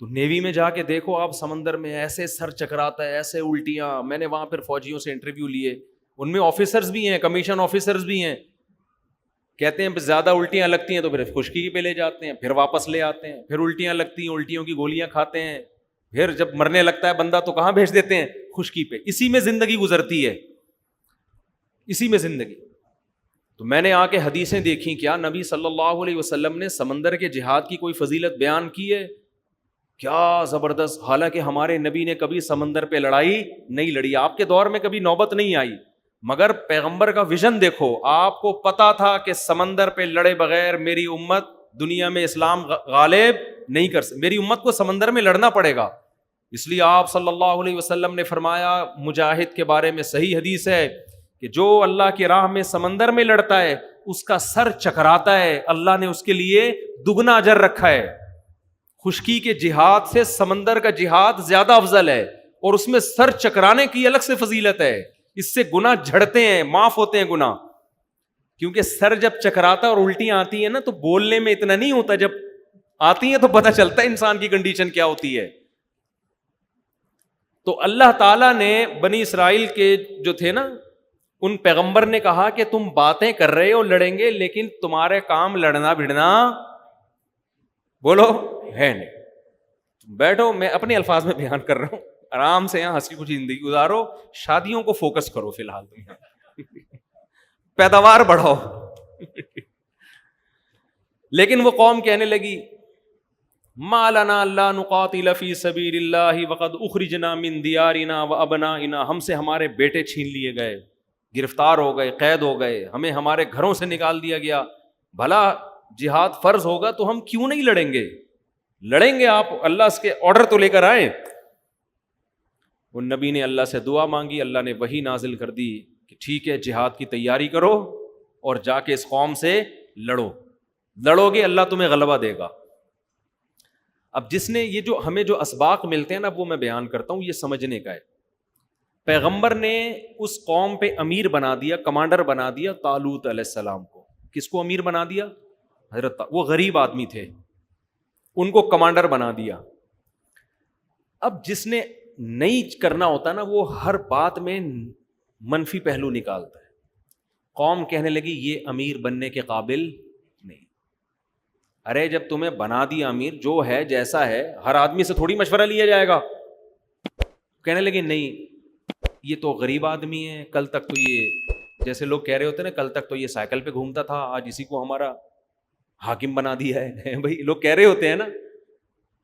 تو نیوی میں جا کے دیکھو آپ, سمندر میں ایسے سر چکراتا ہے, ایسے الٹیاں. میں نے وہاں پھر فوجیوں سے انٹرویو لیے, ان میں آفیسرز بھی ہیں, کمیشن آفیسرز بھی ہیں, کہتے ہیں زیادہ الٹیاں لگتی ہیں تو پھر خشکی پہ لے جاتے ہیں, پھر واپس لے آتے ہیں, پھر الٹیاں لگتی ہیں, الٹیوں کی گولیاں کھاتے ہیں, پھر جب مرنے لگتا ہے بندہ تو کہاں بھیج دیتے ہیں, خشکی پہ. اسی میں زندگی گزرتی ہے, اسی میں زندگی. تو میں نے آ کے حدیثیں دیکھی, کیا نبی صلی اللہ علیہ وسلم نے سمندر کے جہاد کی کوئی فضیلت بیان کی ہے؟ کیا زبردست. حالانکہ ہمارے نبی نے کبھی سمندر پہ لڑائی نہیں لڑی, آپ کے دور میں کبھی نوبت نہیں آئی, مگر پیغمبر کا ویژن دیکھو. آپ کو پتا تھا کہ سمندر پہ لڑے بغیر میری امت دنیا میں اسلام غالب نہیں کر سکتی, میری امت کو سمندر میں لڑنا پڑے گا. اس لیے آپ صلی اللہ علیہ وسلم نے فرمایا, مجاہد کے بارے میں صحیح حدیث ہے کہ جو اللہ کی راہ میں سمندر میں لڑتا ہے اس کا سر چکراتا ہے, اللہ نے اس کے لیے دگنا اجر رکھا ہے. خشکی کے جہاد سے سمندر کا جہاد زیادہ افضل ہے, اور اس میں سر چکرانے کی الگ سے فضیلت ہے. اس سے گناہ جھڑتے ہیں, معاف ہوتے ہیں گناہ. کیونکہ سر جب چکراتا ہے اور الٹیاں آتی ہیں نا, تو بولنے میں اتنا نہیں ہوتا, جب آتی ہیں تو پتہ چلتا ہے انسان کی کنڈیشن کیا ہوتی ہے. تو اللہ تعالیٰ نے بنی اسرائیل کے جو تھے نا, ان پیغمبر نے کہا کہ تم باتیں کر رہے ہو لڑیں گے, لیکن تمہارے کام لڑنا بھڑنا بولو ہے نہیں. بیٹھو, میں اپنے الفاظ میں بیان کر رہا ہوں, آرام سے یہاں ہنسی خوشی زندگی گزارو, شادیوں کو فوکس کرو فی الحال, تم پیداوار بڑھاؤ. لیکن وہ قوم کہنے لگی, ما لنا لا نقاتل فی سبیل اللہ وقد اخرجنا من دیارنا وابنائنا, ہم سے ہمارے بیٹے چھین لیے گئے, گرفتار ہو گئے, قید ہو گئے, ہمیں ہمارے گھروں سے نکال دیا گیا. بھلا جہاد فرض ہوگا تو ہم کیوں نہیں لڑیں گے؟ لڑیں گے, آپ اللہ اس کے آرڈر تو لے کر آئے. ان نبی نے اللہ سے دعا مانگی, اللہ نے وحی نازل کر دی کہ ٹھیک ہے, جہاد کی تیاری کرو اور جا کے اس قوم سے لڑو, لڑو گے اللہ تمہیں غلبہ دے گا. اب جس نے یہ جو ہمیں جو اسباق ملتے ہیں نا, وہ میں بیان کرتا ہوں, یہ سمجھنے کا ہے. پیغمبر نے اس قوم پہ امیر بنا دیا, کمانڈر بنا دیا طالوت علیہ السلام کو. کس کو امیر بنا دیا؟ حضرت, وہ غریب آدمی تھے, ان کو کمانڈر بنا دیا. اب جس نے نہیں کرنا ہوتا نا, وہ ہر بات میں منفی پہلو نکالتا ہے. قوم کہنے لگی یہ امیر بننے کے قابل نہیں. ارے جب تمہیں بنا دیا امیر, جو ہے جیسا ہے, ہر آدمی سے تھوڑی مشورہ لیا جائے گا. کہنے لگے نہیں, یہ تو غریب آدمی ہے, کل تک تو یہ, جیسے لوگ کہہ رہے ہوتے ہیں نا, کل تک تو یہ سائیکل پہ گھومتا تھا, آج اسی کو ہمارا حاکم بنا دیا ہے. بھائی لوگ کہہ رہے ہوتے ہیں نا,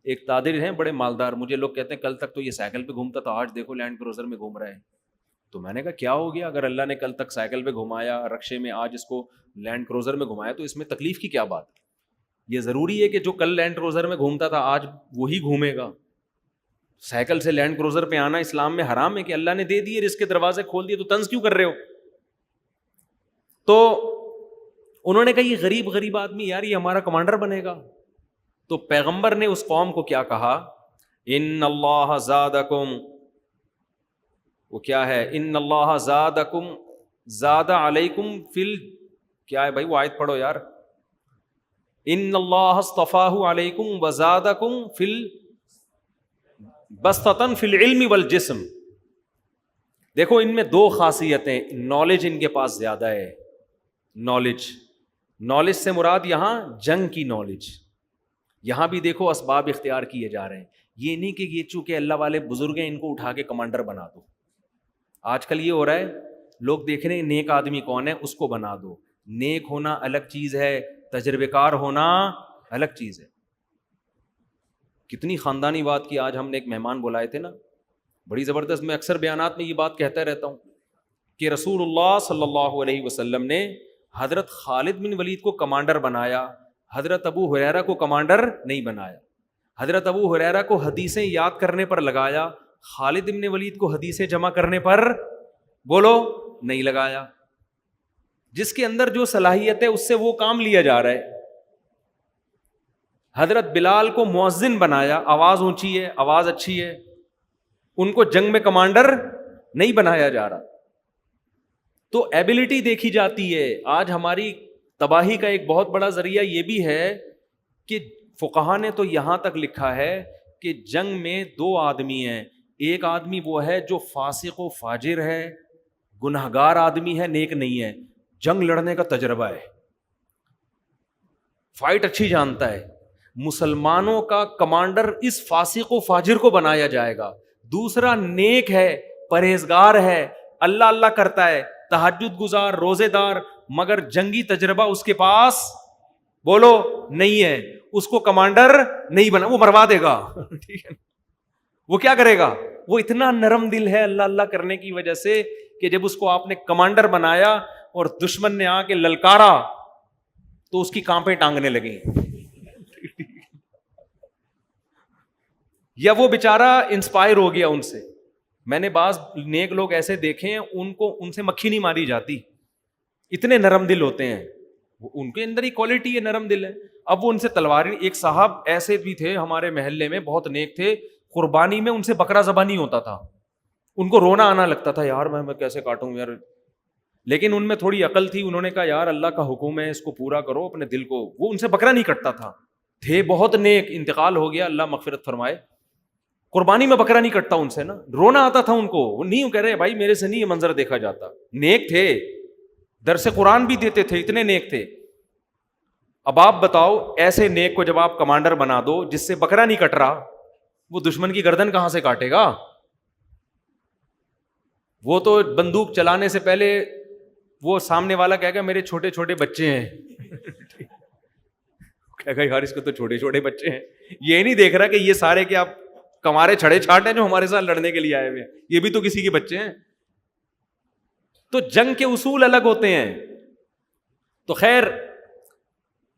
ایک تاجر ہیں بڑے مالدار, مجھے لوگ کہتے ہیں کل تک تو یہ سائیکل پہ گھومتا تھا, آج دیکھو لینڈ کروزر میں گھوم رہا ہے. تو میں نے کہا کیا ہو گیا, اگر اللہ نے کل تک سائیکل پہ گھمایا, رکشے میں, آج اس کو لینڈ کروزر میں گھمایا, تو اس میں تکلیف کی کیا بات ہے؟ یہ ضروری ہے کہ جو کل لینڈ کروزر میں گھومتا تھا آج وہی گھومے گا؟ سائیکل سے لینڈ کروزر پہ آنا اسلام میں حرام ہے کہ اللہ نے دے دیے, رزق کے دروازے کھول دیے, تو طنز کیوں کر رہے ہو؟ تو انہوں نے کہا یہ غریب آدمی, یار یہ ہمارا کمانڈر بنے گا. تو پیغمبر نے اس قوم کو کیا کہا, ان اللہ زادکم, وہ کیا ہے, ان اللہ زادکم زاد علیکم فل, کیا ہے بھائی وہ آیت پڑھو یار, ان اللہ اصطفاہ علیکم وزادکم فل بسطۃ فی العلم والجسم. دیکھو ان میں دو خاصیتیں, نالج ان کے پاس زیادہ ہے. نالج سے مراد یہاں جنگ کی نالج. یہاں بھی دیکھو اسباب اختیار کیے جا رہے ہیں. یہ نہیں کہ یہ چونکہ اللہ والے بزرگ ہیں ان کو اٹھا کے کمانڈر بنا دو. آج کل یہ ہو رہا ہے, لوگ دیکھ رہے ہیں نیک آدمی کون ہے, اس کو بنا دو. نیک ہونا الگ چیز ہے, تجربے کار ہونا الگ چیز ہے. کتنی خاندانی بات کی. آج ہم نے ایک مہمان بلائے تھے نا, بڑی زبردست. میں اکثر بیانات میں یہ بات کہتا رہتا ہوں کہ رسول اللہ صلی اللہ علیہ وسلم نے حضرت خالد بن ولید کو کمانڈر بنایا, حضرت ابو ہریرہ کو کمانڈر نہیں بنایا. حضرت ابو ہریرہ کو حدیثیں یاد کرنے پر لگایا, خالد بن ولید کو حدیثیں جمع کرنے پر بولو نہیں لگایا. جس کے اندر جو صلاحیت ہے اس سے وہ کام لیا جا رہا ہے. حضرت بلال کو مؤذن بنایا, آواز اونچی ہے, آواز اچھی ہے, ان کو جنگ میں کمانڈر نہیں بنایا جا رہا. تو ایبلٹی دیکھی جاتی ہے. آج ہماری تباہی کا ایک بہت بڑا ذریعہ یہ بھی ہے کہ فقہا نے تو یہاں تک لکھا ہے کہ جنگ میں دو آدمی ہیں. ایک آدمی وہ ہے جو فاسق و فاجر ہے, گنہگار آدمی ہے, نیک نہیں ہے, جنگ لڑنے کا تجربہ ہے, فائٹ اچھی جانتا ہے. مسلمانوں کا کمانڈر اس فاسق و فاجر کو بنایا جائے گا. دوسرا نیک ہے, پرہیزگار ہے, اللہ اللہ کرتا ہے, تہجد گزار, روزے دار, مگر جنگی تجربہ اس کے پاس بولو نہیں ہے. اس کو کمانڈر نہیں بنا, وہ مروا دے گا. ٹھیک ہے, وہ کیا کرے گا؟ وہ اتنا نرم دل ہے اللہ اللہ کرنے کی وجہ سے کہ جب اس کو آپ نے کمانڈر بنایا اور دشمن نے آ کے للکارا تو اس کی کانپیں ٹانگنے لگیں. یا وہ بیچارہ انسپائر ہو گیا ان سے. میں نے بعض نیک لوگ ایسے دیکھے ہیں, ان سے مکھی نہیں ماری جاتی, اتنے نرم دل ہوتے ہیں, ان کے اندر ہی کوالٹی ہے, نرم دل ہے. اب وہ ان سے تلوار, ایک صاحب ایسے بھی تھے ہمارے محلے میں, بہت نیک تھے, قربانی میں ان سے بکرا ذبح نہیں ہوتا تھا, ان کو رونا آنا لگتا تھا, یار میں کیسے کاٹوں یار. لیکن ان میں تھوڑی عقل تھی, انہوں نے کہا یار اللہ کا حکم ہے, اس کو پورا کرو اپنے دل کو. وہ ان سے بکرا نہیں کٹتا تھا, تھے بہت نیک, انتقال ہو گیا, اللہ مغفرت فرمائے. قربانی میں بکرا نہیں کٹتا ان سے نا, رونا آتا تھا ان کو. وہ نہیں کہہ رہے بھائی میرے سے نہیں یہ منظر دیکھا جاتا. نیک تھے, درس قرآن بھی دیتے تھے, اتنے نیک تھے. اب آپ بتاؤ ایسے نیک کو جب آپ کمانڈر بنا دو جس سے بکرا نہیں کٹ رہا, وہ دشمن کی گردن کہاں سے کاٹے گا؟ وہ تو بندوق چلانے سے پہلے وہ سامنے والا کہے گا میرے چھوٹے چھوٹے بچے ہیں, کہے گا یار اس کو تو چھوٹے چھوٹے بچے ہیں. یہ نہیں دیکھ رہا کہ یہ سارے کیا کمارے چھڑے چھاٹ ہیں جو ہمارے ساتھ لڑنے کے لیے آئے ہوئے ہیں, یہ بھی تو کسی کے بچے ہیں. تو جنگ کے اصول الگ ہوتے ہیں. تو خیر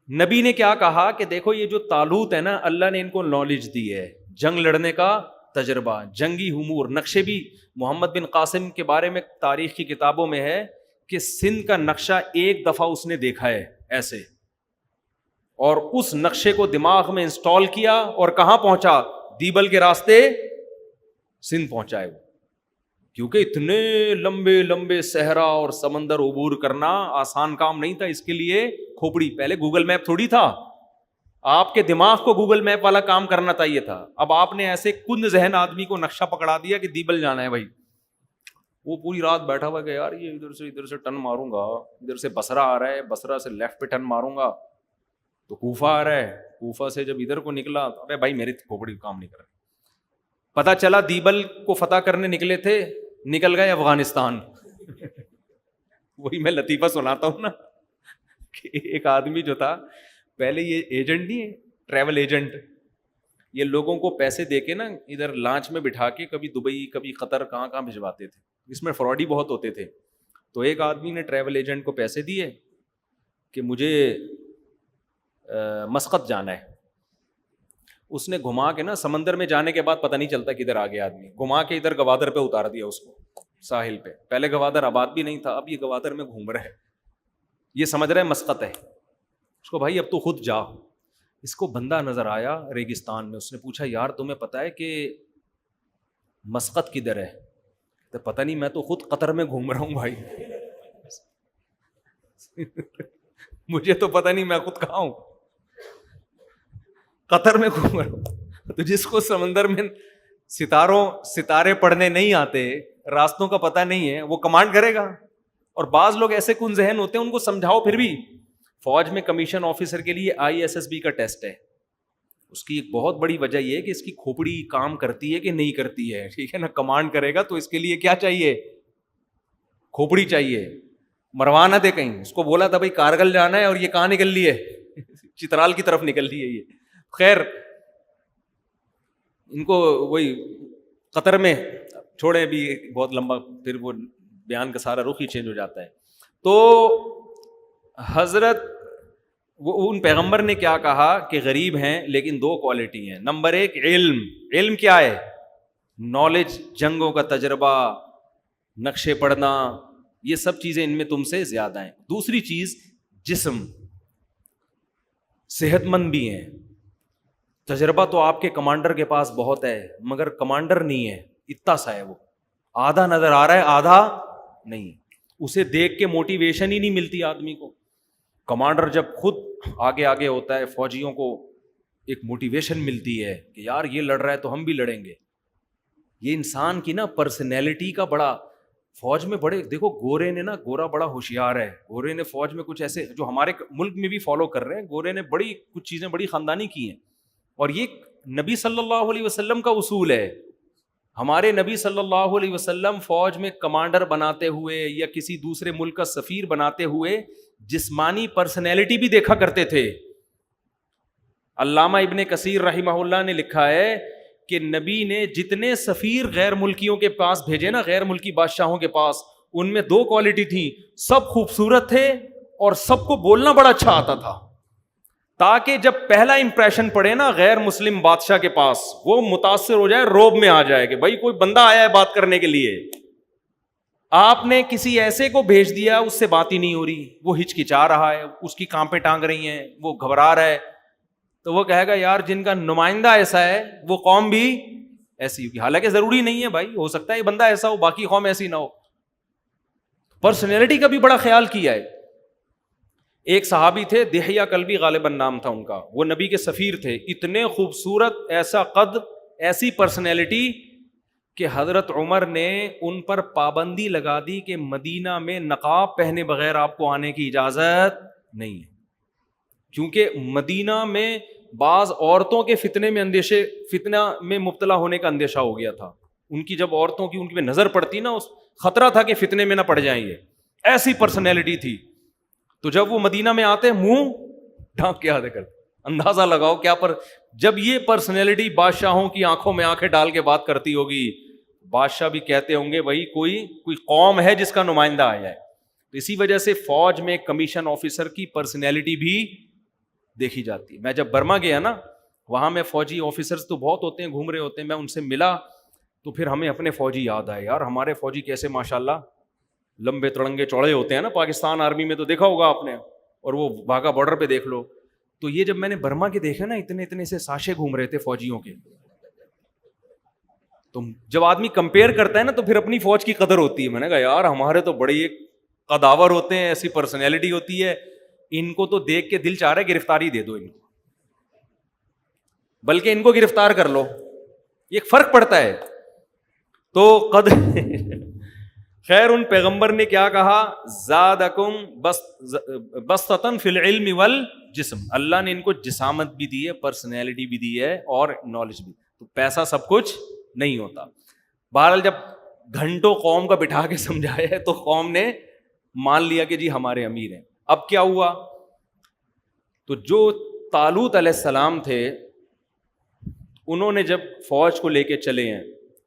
نبی نے کیا کہا کہ دیکھو یہ جو طالوت ہے نا, اللہ نے ان کو نالج دی ہے, جنگ لڑنے کا تجربہ, جنگی امور. نقشے بھی محمد بن قاسم کے بارے میں تاریخ کی کتابوں میں ہے کہ سندھ کا نقشہ ایک دفعہ اس نے دیکھا ہے ایسے, اور اس نقشے کو دماغ میں انسٹال کیا اور کہاں پہنچا؟ دیبل کے راستے سندھ پہنچا ہے وہ. کیونکہ اتنے لمبے لمبے صحرا اور سمندر عبور کرنا آسان کام نہیں تھا. اس کے لیے کھوپڑی, پہلے گوگل میپ تھوڑی تھا, آپ کے دماغ کو گوگل میپ والا کام کرنا چاہیے تھا. اب آپ نے ایسے کن ذہن آدمی کو نقشہ پکڑا دیا کہ دیبل جانا ہے بھائی, وہ پوری رات بیٹھا ہوا کہ یار یہ ادھر سے ٹرن ماروں گا, ادھر سے بصرہ آ رہا ہے, بصرہ سے لیفٹ پہ ٹرن ماروں گا تو کوفہ آ رہا ہے, کوفہ سے جب ادھر کو نکلا ابے بھائی میری کھوپڑی کام نہیں کر رہی. پتا چلا دیبل کو فتح کرنے نکلے تھے, نکل گئے افغانستان. وہی میں لطیفہ سناتا ہوں نا کہ ایک آدمی جو تھا, پہلے یہ ایجنٹ نہیں ہے, ٹریول ایجنٹ, یہ لوگوں کو پیسے دے کے نا ادھر لانچ میں بٹھا کے کبھی دبئی کبھی قطر کہاں کہاں بھجواتے تھے. اس میں فراڈی بہت ہوتے تھے. تو ایک آدمی نے ٹریول ایجنٹ کو پیسے دیے کہ مجھے مسقط جانا ہے. اس نے گھما کے نا, سمندر میں جانے کے بعد پتہ نہیں چلتا کدھر آ گیا آدمی, گھما کے ادھر گوادر پہ اتار دیا اس کو, ساحل پہ. پہلے گوادر آباد بھی نہیں تھا, اب یہ گوادر میں گھوم رہا ہے, یہ سمجھ رہے مسقط ہے. اس کو بھائی اب تو خود جا. اس کو بندہ نظر آیا ریگستان میں, اس نے پوچھا یار تمہیں پتہ ہے کہ مسقط کدھر ہے؟ تو پتہ نہیں, میں تو خود قطر میں گھوم رہا ہوں بھائی. مجھے تو پتہ نہیں میں خود کہاں ہوں, قطر میں گھوم رہا ہوں. تو جس کو سمندر میں ستارے پڑھنے نہیں آتے, راستوں کا پتہ نہیں ہے, وہ کمانڈ کرے گا. اور بعض لوگ ایسے کن ذہن ہوتے ہیں, ان کو سمجھاؤ پھر بھی. فوج میں کمیشن آفیسر کے لیے ISSB کا ٹیسٹ ہے. اس کی ایک بہت بڑی وجہ یہ ہے کہ اس کی کھوپڑی کام کرتی ہے کہ نہیں کرتی ہے. ٹھیک ہے نا, کمانڈ کرے گا تو اس کے لیے کیا چاہیے؟ کھوپڑی چاہیے. مروا نہ دے کہیں. اس کو بولا تھا بھائی کارگل جانا ہے اور یہ کہاں نکل لی ہے؟ چترال کی طرف نکل لی ہے یہ. خیر ان کو وہی قطر میں چھوڑے بھی بہت لمبا, پھر وہ بیان کا سارا رخ ہی چینج ہو جاتا ہے. تو حضرت ان پیغمبر نے کیا کہا کہ غریب ہیں لیکن دو کوالٹی ہیں. نمبر ایک علم. علم کیا ہے؟ نالج, جنگوں کا تجربہ, نقشے پڑھنا, یہ سب چیزیں ان میں تم سے زیادہ ہیں. دوسری چیز جسم, صحت مند بھی ہیں. تجربہ تو آپ کے کمانڈر کے پاس بہت ہے مگر کمانڈر نہیں ہے, اتنا سا ہے, وہ آدھا نظر آ رہا ہے آدھا نہیں. اسے دیکھ کے موٹیویشن ہی نہیں ملتی آدمی کو. کمانڈر جب خود آگے آگے ہوتا ہے, فوجیوں کو ایک موٹیویشن ملتی ہے کہ یار یہ لڑ رہا ہے تو ہم بھی لڑیں گے. یہ انسان کی نا پرسنالٹی کا بڑا فوج میں بڑے دیکھو گورے نے نا, گورا بڑا ہوشیار ہے, گورے نے فوج میں کچھ ایسے جو ہمارے ملک میں بھی فالو کر رہے ہیں, گورے نے بڑی کچھ چیزیں بڑی خاندانی کی ہیں, اور یہ نبی صلی اللہ علیہ وسلم کا اصول ہے. ہمارے نبی صلی اللہ علیہ وسلم فوج میں کمانڈر بناتے ہوئے یا کسی دوسرے ملک کا سفیر بناتے ہوئے جسمانی پرسنالٹی بھی دیکھا کرتے تھے. علامہ ابن کثیر رحمہ اللہ نے لکھا ہے کہ نبی نے جتنے سفیر غیر ملکیوں کے پاس بھیجے نا, غیر ملکی بادشاہوں کے پاس, ان میں 2 کوالٹی تھی, سب خوبصورت تھے اور سب کو بولنا بڑا اچھا آتا تھا, تاکہ جب پہلا امپریشن پڑے نا غیر مسلم بادشاہ کے پاس وہ متاثر ہو جائے, روب میں آ جائے کہ بھائی کوئی بندہ آیا ہے بات کرنے کے لیے. آپ نے کسی ایسے کو بھیج دیا اس سے بات ہی نہیں ہو رہی, وہ ہچکچا رہا ہے, اس کی کانپیں ٹانگ رہی ہیں, وہ گھبرا رہا ہے, تو وہ کہے گا یار جن کا نمائندہ ایسا ہے وہ قوم بھی ایسی ہوگی. حالانکہ ضروری نہیں ہے بھائی, ہو سکتا ہے یہ بندہ ایسا ہو باقی قوم ایسی نہ ہو. پرسنالٹی کا بھی بڑا خیال کیا ہے. ایک صحابی تھے دحیہ کلبی غالباً نام تھا ان کا, وہ نبی کے سفیر تھے, اتنے خوبصورت, ایسا قد, ایسی پرسنالٹی کہ حضرت عمر نے ان پر پابندی لگا دی کہ مدینہ میں نقاب پہنے بغیر آپ کو آنے کی اجازت نہیں ہے, کیونکہ مدینہ میں بعض عورتوں کے فتنہ میں مبتلا ہونے کا اندیشہ ہو گیا تھا. ان کی جب عورتوں کی ان کی نظر پڑتی نا, اس خطرہ تھا کہ فتنے میں نہ پڑ جائیں, یہ ایسی پرسنالٹی تھی. تو جب وہ مدینہ میں آتے منہ ڈھانپ کے آتے کرتے, اندازہ لگاؤ کیا جب یہ پرسنالٹی بادشاہوں کی آنکھوں میں آنکھیں ڈال کے بات کرتی ہوگی, بادشاہ بھی کہتے ہوں گے بھائی کوئی قوم ہے جس کا نمائندہ آیا ہے. تو اسی وجہ سے فوج میں کمیشن آفیسر کی پرسنالٹی بھی دیکھی جاتی ہے. میں جب برما گیا نا, وہاں میں فوجی آفیسرز تو بہت ہوتے ہیں, گھوم رہے ہوتے ہیں, میں ان سے ملا تو پھر ہمیں اپنے فوجی یاد آئے. یار ہمارے فوجی کیسے ماشاءاللہ لمبے تڑنگے چوڑے ہوتے ہیں نا, پاکستان آرمی میں تو دیکھا ہوگا آپ نے, اور وہ واگا بارڈر پہ دیکھ لو. تو یہ جب میں نے برما کے دیکھے نا, اتنے سے ساشے گھوم رہے تھے فوجیوں کے, تو جب آدمی کمپیئر کرتا ہے نا تو پھر اپنی فوج کی قدر ہوتی ہے. میں نے کہا یار ہمارے تو بڑے ایک قداور ہوتے ہیں, ایسی پرسنالٹی ہوتی ہے, ان کو تو دیکھ کے دل چاہ رہا ہے گرفتاری دے دو ان کو, بلکہ ان کو گرفتار کر لو, یہ ایک فرق پڑتا ہے. تو خیر ان پیغمبر نے کیا کہا, زادکم بسطۃ فی العلم والجسم, اللہ نے ان کو جسامت بھی دی ہے, پرسنالٹی بھی دی ہے اور نالج بھی. تو پیسہ سب کچھ نہیں ہوتا. بہرحال جب گھنٹوں قوم کا بٹھا کے سمجھایا ہے تو قوم نے مان لیا کہ جی ہمارے امیر ہیں. اب کیا ہوا, تو جو طالوت علیہ السلام تھے انہوں نے جب فوج کو لے کے چلے ہیں,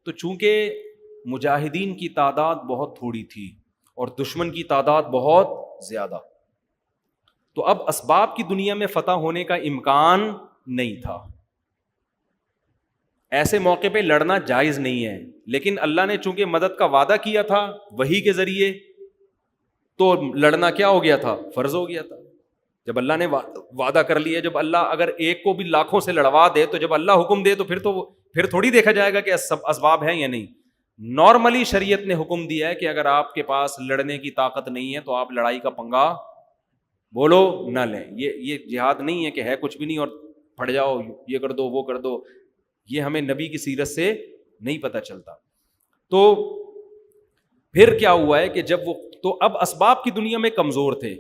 تو چونکہ مجاہدین کی تعداد بہت تھوڑی تھی اور دشمن کی تعداد بہت زیادہ, تو اب اسباب کی دنیا میں فتح ہونے کا امکان نہیں تھا. ایسے موقع پہ لڑنا جائز نہیں ہے, لیکن اللہ نے چونکہ مدد کا وعدہ کیا تھا وحی کے ذریعے, تو لڑنا کیا ہو گیا تھا, فرض ہو گیا تھا. جب اللہ نے وعدہ کر لیا, جب اللہ اگر ایک کو بھی لاکھوں سے لڑوا دے, تو جب اللہ حکم دے تو پھر تھوڑی دیکھا جائے گا کہ اسباب ہیں یا نہیں. نارملی شریعت نے حکم دیا ہے کہ اگر آپ کے پاس لڑنے کی طاقت نہیں ہے تو آپ لڑائی کا پنگا بولو نہ لیں. یہ جہاد نہیں ہے کہ ہے کچھ بھی نہیں اور پھٹ جاؤ, یہ کر دو وہ کر دو. یہ ہمیں نبی کی سیرت سے نہیں پتہ چلتا. تو پھر کیا ہوا ہے کہ جب وہ, تو اب اسباب کی دنیا میں کمزور تھے,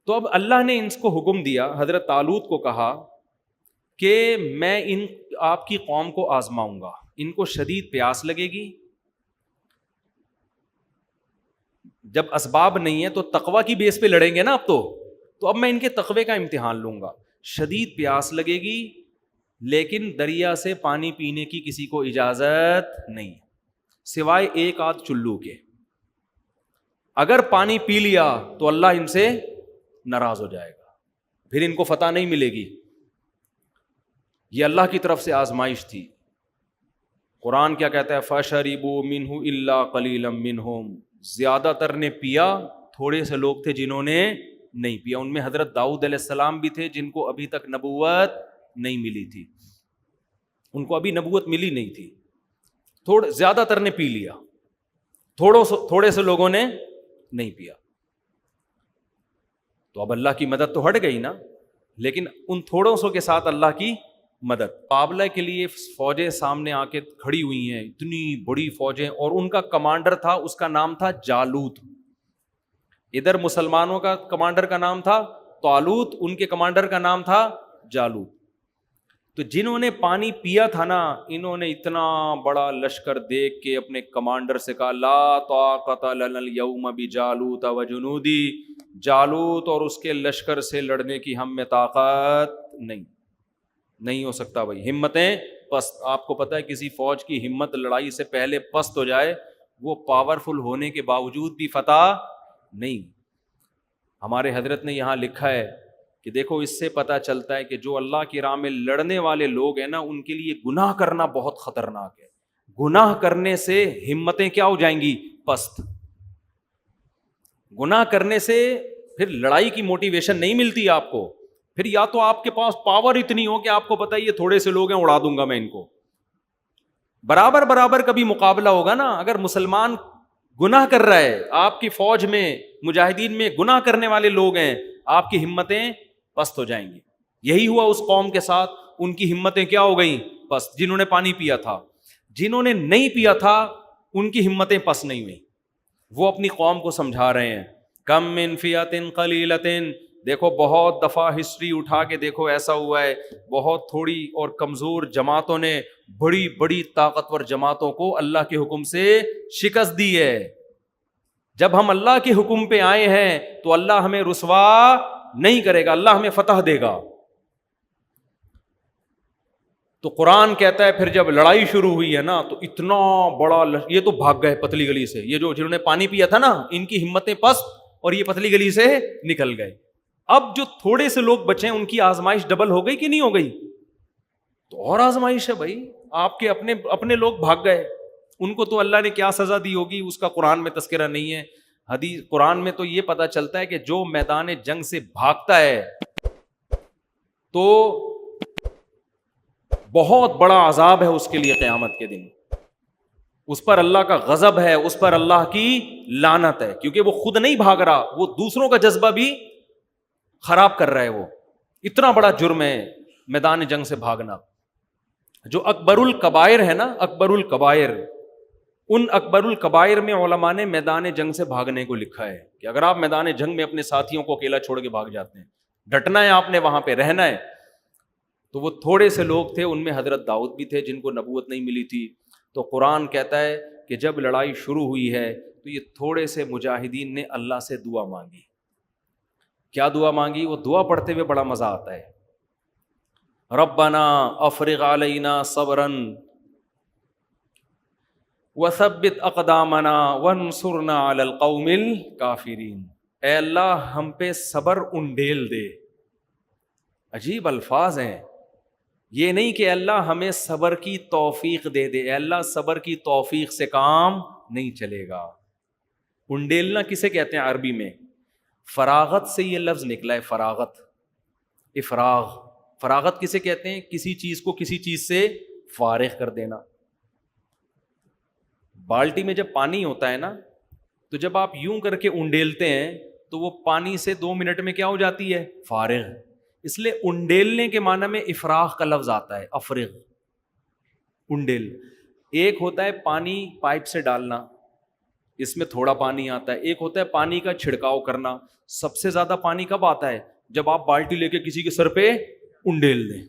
تو اب اللہ نے ان کو حکم دیا, حضرت طالوت کو کہا کہ میں آپ کی قوم کو آزماؤں گا, ان کو شدید پیاس لگے گی, جب اسباب نہیں ہے تو تقوی کی بیس پہ لڑیں گے نا اب تو اب میں ان کے تقوی کا امتحان لوں گا. شدید پیاس لگے گی, لیکن دریا سے پانی پینے کی کسی کو اجازت نہیں سوائے ایک آدھ چلو کے. اگر پانی پی لیا تو اللہ ان سے ناراض ہو جائے گا, پھر ان کو فتح نہیں ملے گی. یہ اللہ کی طرف سے آزمائش تھی. قرآن کیا کہتا ہے, فَشَرِبُوا مِنْهُ إِلَّا قَلِيلًا مِنْهُمْ, زیادہ تر نے پیا, تھوڑے سے لوگ تھے جنہوں نے نہیں پیا. ان میں حضرت داؤد علیہ السلام بھی تھے جن کو ابھی تک نبوت نہیں ملی تھی, ان کو ابھی نبوت ملی نہیں تھی. زیادہ تر نے پی لیا, تھوڑے سے لوگوں نے نہیں پیا. تو اب اللہ کی مدد تو ہٹ گئی نا, لیکن ان تھوڑوں سو کے ساتھ اللہ کی مدد. مقابلہ کے لیے فوجیں سامنے آ کے کھڑی ہوئی ہیں, اتنی بڑی فوجیں, اور ان کا کمانڈر تھا, اس کا نام تھا جالوت. ادھر مسلمانوں کا کمانڈر کا نام تھا طالوت, ان کے کمانڈر کا نام تھا جالوت. تو جنہوں نے پانی پیا تھا نا, انہوں نے اتنا بڑا لشکر دیکھ کے اپنے کمانڈر سے کہا لا طاقت لنا اليوم بجالوت وجنودی, جالوت اور اس کے لشکر سے لڑنے کی ہم میں طاقت نہیں ہو سکتا بھائی, ہمتیں پست. آپ کو پتہ ہے کسی فوج کی ہمت لڑائی سے پہلے پست ہو جائے, وہ پاورفل ہونے کے باوجود بھی فتح نہیں. ہمارے حضرت نے یہاں لکھا ہے کہ دیکھو اس سے پتہ چلتا ہے کہ جو اللہ کی راہ میں لڑنے والے لوگ ہیں نا, ان کے لیے گناہ کرنا بہت خطرناک ہے. گناہ کرنے سے ہمتیں کیا ہو جائیں گی؟ پست. گناہ کرنے سے پھر لڑائی کی موٹیویشن نہیں ملتی آپ کو. پھر یا تو آپ کے پاس پاور اتنی ہو کہ آپ کو پتہ ہے یہ تھوڑے سے لوگ ہیں, اڑا دوں گا میں ان کو. برابر کبھی مقابلہ ہوگا نا. اگر مسلمان گناہ کر رہا ہے, آپ کی فوج میں مجاہدین میں گناہ کرنے والے لوگ ہیں, آپ کی ہمتیں پست ہو جائیں گی. یہی ہوا اس قوم کے ساتھ, ان کی ہمتیں کیا ہو گئیں؟ پست. جنہوں نے پانی پیا تھا, جنہوں نے نہیں پیا تھا ان کی ہمتیں پست نہیں ہوئی. وہ اپنی قوم کو سمجھا رہے ہیں کم من فئۃ قلیلۃ. دیکھو بہت دفعہ ہسٹری اٹھا کے دیکھو ایسا ہوا ہے, بہت تھوڑی اور کمزور جماعتوں نے بڑی بڑی طاقتور جماعتوں کو اللہ کے حکم سے شکست دی ہے. جب ہم اللہ کے حکم پہ آئے ہیں تو اللہ ہمیں رسوا نہیں کرے گا, اللہ ہمیں فتح دے گا. تو قرآن کہتا ہے پھر جب لڑائی شروع ہوئی ہے نا, تو اتنا بڑا یہ تو بھاگ گئے پتلی گلی سے. یہ جو جنہوں نے پانی پیا تھا نا, ان کی ہمتیں پست, اور یہ پتلی گلی سے نکل گئے. اب جو تھوڑے سے لوگ بچے ہیں ان کی آزمائش ڈبل ہو گئی کہ نہیں ہو گئی؟ تو اور آزمائش ہے بھائی. آپ کے اپنے لوگ بھاگ گئے, ان کو تو اللہ نے کیا سزا دی ہوگی اس کا قرآن میں تذکرہ نہیں ہے. حدیث قرآن میں تو یہ پتہ چلتا ہے کہ جو میدان جنگ سے بھاگتا ہے تو بہت بڑا عذاب ہے اس کے لیے قیامت کے دن. اس پر اللہ کا غضب ہے, اس پر اللہ کی لعنت ہے, کیونکہ وہ خود نہیں بھاگ رہا, وہ دوسروں کا جذبہ بھی خراب کر رہا ہے. وہ اتنا بڑا جرم ہے میدان جنگ سے بھاگنا. جو اکبر الکبائر ہے نا, اکبر الکبائر, ان اکبر الکبائر میں علماء نے میدان جنگ سے بھاگنے کو لکھا ہے کہ اگر آپ میدان جنگ میں اپنے ساتھیوں کو اکیلا چھوڑ کے بھاگ جاتے ہیں, ڈٹنا ہے آپ نے, وہاں پہ رہنا ہے. تو وہ تھوڑے سے لوگ تھے, ان میں حضرت داؤد بھی تھے جن کو نبوت نہیں ملی تھی. تو قرآن کہتا ہے کہ جب لڑائی شروع ہوئی ہے تو یہ تھوڑے سے مجاہدین نے اللہ سے دعا مانگی. کیا دعا مانگی؟ وہ دعا پڑھتے ہوئے بڑا مزہ آتا ہے. ربنا افرغ علینا صبرا وثبت اقدامنا وانصرنا علی القوم الکافرین. اے اللہ ہم پہ صبر انڈیل دے. عجیب الفاظ ہیں یہ. نہیں کہ اللہ ہمیں صبر کی توفیق دے دے, اے اللہ صبر کی توفیق سے کام نہیں چلے گا. انڈیلنا کسے کہتے ہیں عربی میں؟ فراغت سے یہ لفظ نکلا ہے, فراغت, افراغ. فراغت کسے کہتے ہیں؟ کسی چیز کو کسی چیز سے فارغ کر دینا. بالٹی میں جب پانی ہوتا ہے نا, تو جب آپ یوں کر کے انڈیلتے ہیں تو وہ پانی سے 2 منٹ میں کیا ہو جاتی ہے؟ فارغ. اس لیے انڈیلنے کے معنی میں افراغ کا لفظ آتا ہے, افرغ, انڈیل. ایک ہوتا ہے پانی پائپ سے ڈالنا, اس میں تھوڑا پانی آتا ہے. ایک ہوتا ہے پانی کا چھڑکاؤ کرنا. سب سے زیادہ پانی کب آتا ہے؟ جب آپ بالٹی لے کے کسی کے سر پہ انڈیل دیں.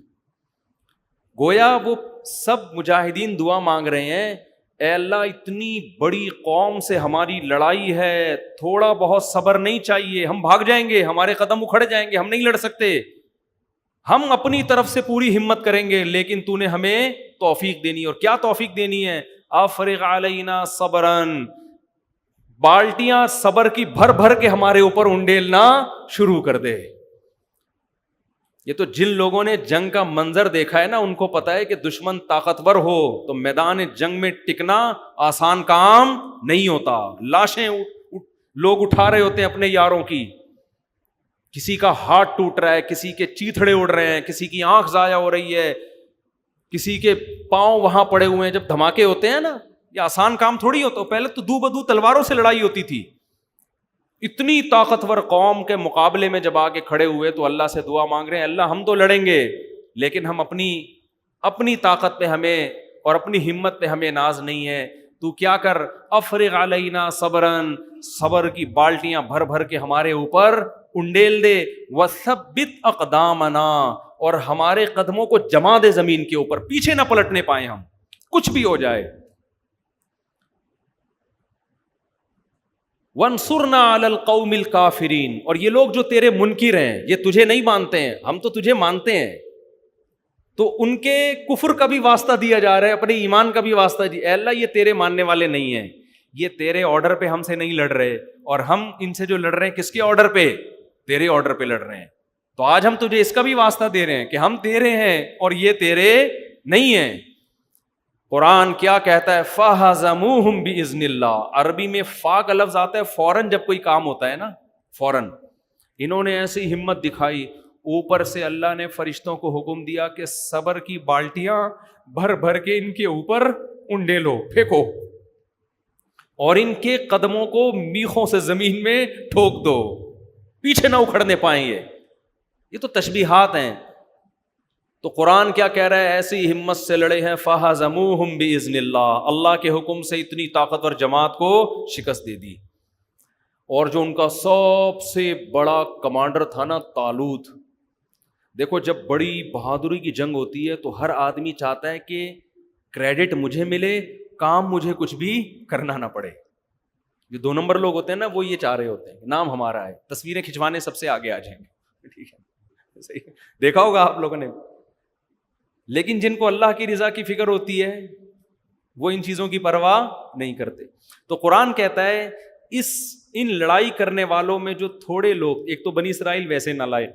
گویا وہ سب مجاہدین دعا مانگ رہے ہیں, اے اللہ اتنی بڑی قوم سے ہماری لڑائی ہے, تھوڑا بہت صبر نہیں چاہیے, ہم بھاگ جائیں گے, ہمارے قدم اکھڑ جائیں گے, ہم نہیں لڑ سکتے, ہم اپنی طرف سے پوری ہمت کریں گے, لیکن تو نے ہمیں توفیق دینی. اور کیا توفیق دینی ہے؟ افرغ علینا صبرن, بالٹیاں صبر کی بھر بھر کے ہمارے اوپر انڈیلنا شروع کر دے. یہ تو جن لوگوں نے جنگ کا منظر دیکھا ہے نا, ان کو پتا ہے کہ دشمن طاقتور ہو تو میدان جنگ میں ٹکنا آسان کام نہیں ہوتا. لاشیں لوگ اٹھا رہے ہوتے ہیں اپنے یاروں کی, کسی کا ہاتھ ٹوٹ رہا ہے, کسی کے چیتھڑے اڑ رہے ہیں, کسی کی آنکھ ضائع ہو رہی ہے, کسی کے پاؤں وہاں پڑے ہوئے ہیں. جب دھماکے ہوتے ہیں نا, یہ آسان کام تھوڑی ہوتا. پہلے تو دو بدو تلواروں سے لڑائی ہوتی تھی, اتنی طاقتور قوم کے مقابلے میں جب آ کے کھڑے ہوئے تو اللہ سے دعا مانگ رہے ہیں، اللہ ہم تو لڑیں گے لیکن ہم اپنی طاقت پہ ہمیں اور اپنی ہمت پہ ہمیں ناز نہیں ہے، تو کیا کر، افرغ علینا صبرن، صبر کی بالٹیاں بھر بھر کے ہمارے اوپر انڈیل دے، وثبت اقدامنا، اور ہمارے قدموں کو جما دے زمین کے اوپر، پیچھے نہ پلٹنے پائیں ہم، کچھ بھی ہو جائے، وانصرنا علی القوم الکافرین، اور یہ لوگ جو تیرے منکر ہیں، یہ تجھے نہیں مانتے ہیں، ہم تو تجھے مانتے ہیں، تو ان کے کفر کا بھی واسطہ دیا جا رہا ہے، اپنے ایمان کا بھی واسطہ دیا، اے اللہ یہ تیرے ماننے والے نہیں ہیں، یہ تیرے آرڈر پہ ہم سے نہیں لڑ رہے، اور ہم ان سے جو لڑ رہے ہیں کس کے آرڈر پہ؟ تیرے آرڈر پہ لڑ رہے ہیں، تو آج ہم تجھے اس کا بھی واسطہ دے رہے ہیں کہ ہم تیرے ہیں اور یہ تیرے نہیں ہیں۔ قرآن کیا کہتا ہے؟ فَهَزَمُوهُمْ بِإِذْنِ اللَّهِ، عربی میں فا کا لفظ آتا ہے فوراً جب کوئی کام ہوتا ہے نا، فوراً، انہوں نے ایسی ہمت دکھائی، اوپر سے اللہ نے فرشتوں کو حکم دیا کہ صبر کی بالٹیاں بھر بھر کے ان کے اوپر انڈیلو، پھینکو، اور ان کے قدموں کو میخوں سے زمین میں ٹھوک دو، پیچھے نہ اکھڑنے پائیں۔ یہ تو تشبیہات ہیں، تو قرآن کیا کہہ رہا ہے؟ ایسی ہمت سے لڑے ہیں، فَهَزَمُوهُمْ بِإِذْنِ اللَّهِ، اللہ کے حکم سے اتنی طاقتور جماعت کو شکست دے دی۔ اور جو ان کا سب سے بڑا کمانڈر تھا نا، طالوت، دیکھو جب بڑی بہادری کی جنگ ہوتی ہے تو ہر آدمی چاہتا ہے کہ کریڈٹ مجھے ملے، کام مجھے کچھ بھی کرنا نہ پڑے۔ جو 2 نمبر لوگ ہوتے ہیں نا، وہ یہ چاہ رہے ہوتے ہیں نام ہمارا ہے، تصویریں کھنچوانے سب سے آگے آ جائیں گے، ٹھیک ہے، صحیح دیکھا ہوگا آپ لوگوں نے۔ لیکن جن کو اللہ کی رضا کی فکر ہوتی ہے وہ ان چیزوں کی پرواہ نہیں کرتے۔ تو قرآن کہتا ہے ان لڑائی کرنے والوں میں جو تھوڑے لوگ، ایک تو بنی اسرائیل ویسے نالائق،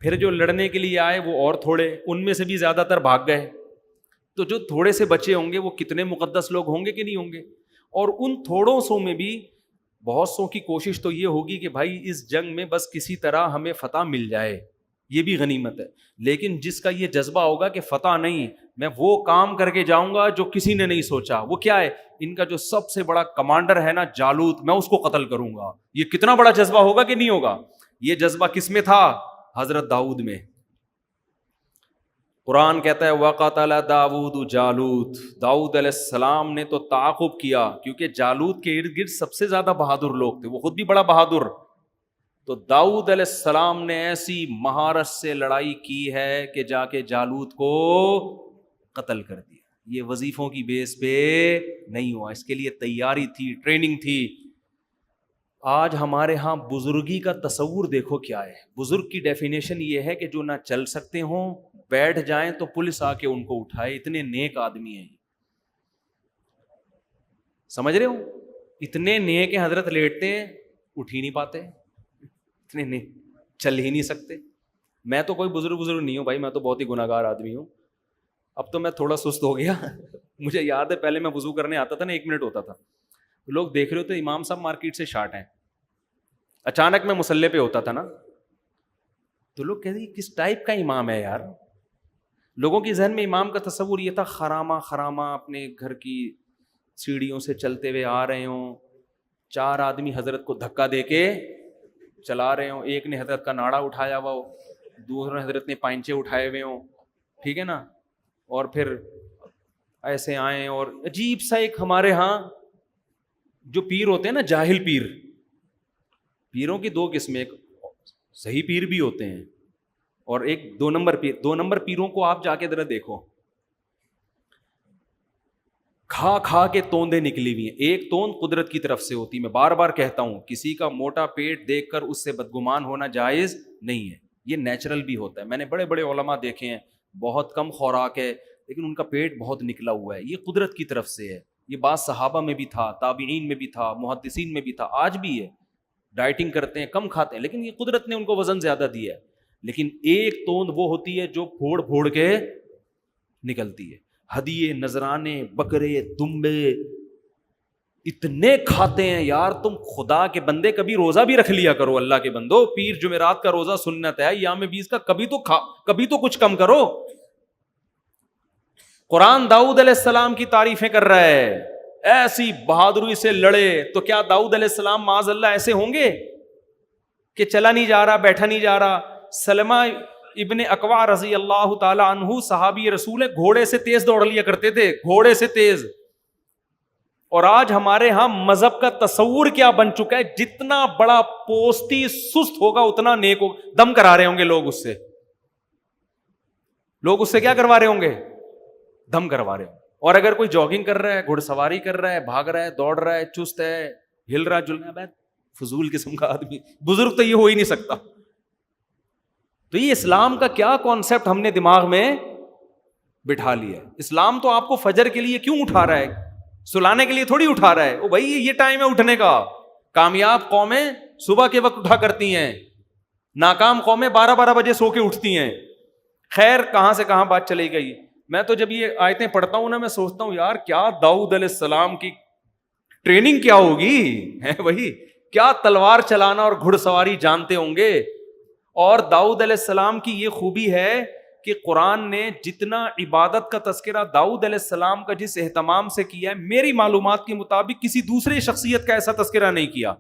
پھر جو لڑنے کے لیے آئے وہ اور تھوڑے، ان میں سے بھی زیادہ تر بھاگ گئے، تو جو تھوڑے سے بچے ہوں گے وہ کتنے مقدس لوگ ہوں گے کہ نہیں ہوں گے؟ اور ان تھوڑوں سو میں بھی بہت سو کی کوشش تو یہ ہوگی کہ بھائی اس جنگ میں بس کسی طرح ہمیں فتح مل جائے، یہ بھی غنیمت ہے۔ لیکن جس کا یہ جذبہ ہوگا کہ فتح نہیں، میں وہ کام کر کے جاؤں گا جو کسی نے نہیں سوچا، وہ کیا ہے؟ ان کا جو سب سے بڑا کمانڈر ہے نا جالوت، میں اس کو قتل کروں گا۔ یہ کتنا بڑا جذبہ ہوگا کہ نہیں ہوگا؟ یہ جذبہ کس میں تھا؟ حضرت داؤد میں۔ قرآن کہتا ہے وَقَتَلَ داؤد جالوت، داؤد علیہ السلام نے تو تعاقب کیا، کیونکہ جالوت کے ارد گرد سب سے زیادہ بہادر لوگ تھے، وہ خود بھی بڑا بہادر، تو داؤد علیہ السلام نے ایسی مہارت سے لڑائی کی ہے کہ جا کے جالوت کو قتل کر دیا۔ یہ وظیفوں کی بیس پہ نہیں ہوا، اس کے لیے تیاری تھی، ٹریننگ تھی۔ آج ہمارے ہاں بزرگی کا تصور دیکھو کیا ہے۔ بزرگ کی ڈیفینیشن یہ ہے کہ جو نہ چل سکتے ہوں، بیٹھ جائیں تو پولیس آ کے ان کو اٹھائے، اتنے نیک آدمی ہیں، سمجھ رہے ہو؟ اتنے نیک ہیں، حضرت لیٹتے ہیں اٹھ ہی نہیں پاتے، اتنے نیک، چل ہی نہیں سکتے۔ میں تو کوئی بزرگ نہیں ہوں بھائی، میں تو بہت ہی گناہگار آدمی ہوں، اب تو میں تھوڑا سست ہو گیا۔ مجھے یاد ہے پہلے میں وضو کرنے آتا تھا نا، 1 منٹ ہوتا تھا، لوگ دیکھ رہے ہوتے امام صاحب مارکیٹ سے شارٹ ہیں، اچانک میں مصلی پہ ہوتا تھا نا، تو لوگ کہتے ہیں کس ٹائپ کا امام ہے یار۔ لوگوں کے ذہن میں امام کا تصور یہ تھا، خرامہ اپنے گھر کی سیڑھیوں سے چلتے ہوئے آ رہے ہوں، 4 آدمی حضرت کو دھکا دے کے چلا رہے ہوں، ایک نے حضرت کا ناڑا اٹھایا ہوا ہو، دوسرے حضرت نے پائنچے اٹھائے ہوئے ہوں، ٹھیک ہے نا، اور پھر ایسے آئیں۔ اور عجیب سا ایک ہمارے ہاں جو پیر ہوتے ہیں نا، جاہل پیر، پیروں کی 2 قسمیں، ایک صحیح پیر بھی ہوتے ہیں اور ایک 2 نمبر پیر۔ 2 نمبر پیروں کو آپ جا کے ذرا دیکھو، کھا کے توندیں نکلی ہوئی ہیں۔ ایک توند قدرت کی طرف سے ہوتی، میں بار بار کہتا ہوں کسی کا موٹا پیٹ دیکھ کر اس سے بدگمان ہونا جائز نہیں ہے، یہ نیچرل بھی ہوتا ہے۔ میں نے بڑے بڑے علماء دیکھے ہیں، بہت کم خوراک ہے لیکن ان کا پیٹ بہت نکلا ہوا ہے، یہ قدرت کی طرف سے ہے۔ یہ بات صحابہ میں بھی تھا، تابعین میں بھی تھا، محدثین میں بھی تھا، آج بھی ہے۔ ڈائٹنگ کرتے ہیں، کم کھاتے ہیں، لیکن یہ قدرت نے ان کو وزن زیادہ دیا ہے۔ لیکن ایک توند وہ ہوتی ہے جو پھوڑ کے نکلتی ہے۔ ہدیے، نذرانے، بکرے، دمبے اتنے کھاتے ہیں یار، تم خدا کے بندے کبھی روزہ بھی رکھ لیا کرو، اللہ کے بندو، پیر جمعرات کا روزہ سنت ہے، ایام 20 کا کبھی تو کچھ کم کرو۔ قرآن داؤد علیہ السلام کی تعریفیں کر رہا ہے ایسی بہادری سے لڑے. تو کیا داؤد علیہ السلام معاذ اللہ ایسے ہوں گے کہ چلا نہیں جا رہا, بیٹھا نہیں جا رہا؟ سلمہ ابن اکوع رضی اللہ تعالی عنہ صحابی رسول ہے, گھوڑے سے تیز دوڑ لیا کرتے تھے, گھوڑے سے تیز. اور آج ہمارے ہاں مذہب کا تصور کیا بن چکا ہے, جتنا بڑا پوستی سست ہوگا اتنا نیک ہوگا. دم کرا رہے ہوں گے لوگ اس سے, لوگ اس سے کیا کروا رہے ہوں گے؟ دم کروا رہے ہوں. اور اگر کوئی جاگنگ کر رہا ہے, گھڑ سواری کر رہا ہے, بھاگ رہا ہے, دوڑ رہا ہے, چست ہے, ہل رہا جل رہا ہے, فضول قسم کا آدمی, بزرگ تو یہ ہو ہی نہیں سکتا. تو یہ اسلام کا کیا کانسیپٹ ہم نے دماغ میں بٹھا لیا ہے. اسلام تو آپ کو فجر کے لیے کیوں اٹھا رہا ہے؟ سلانے کے لیے تھوڑی اٹھا رہا ہے. او بھائی یہ ٹائم ہے اٹھنے کا. کامیاب قومیں صبح کے وقت اٹھا کرتی ہیں, ناکام قومیں 12 بجے سو کے اٹھتی ہیں. خیر کہاں سے کہاں بات چلی گئی. میں تو جب یہ آیتیں پڑھتا ہوں نا, میں سوچتا ہوں یار کیا داؤد علیہ السلام کی ٹریننگ کیا ہوگی ہے, وہی کیا تلوار چلانا اور گھڑ سواری جانتے ہوں گے. اور داؤد علیہ السلام کی یہ خوبی ہے کہ قرآن نے جتنا عبادت کا تذکرہ داؤد علیہ السلام کا جس اہتمام سے کیا ہے, میری معلومات کے مطابق کسی دوسرے شخصیت کا ایسا تذکرہ نہیں کیا.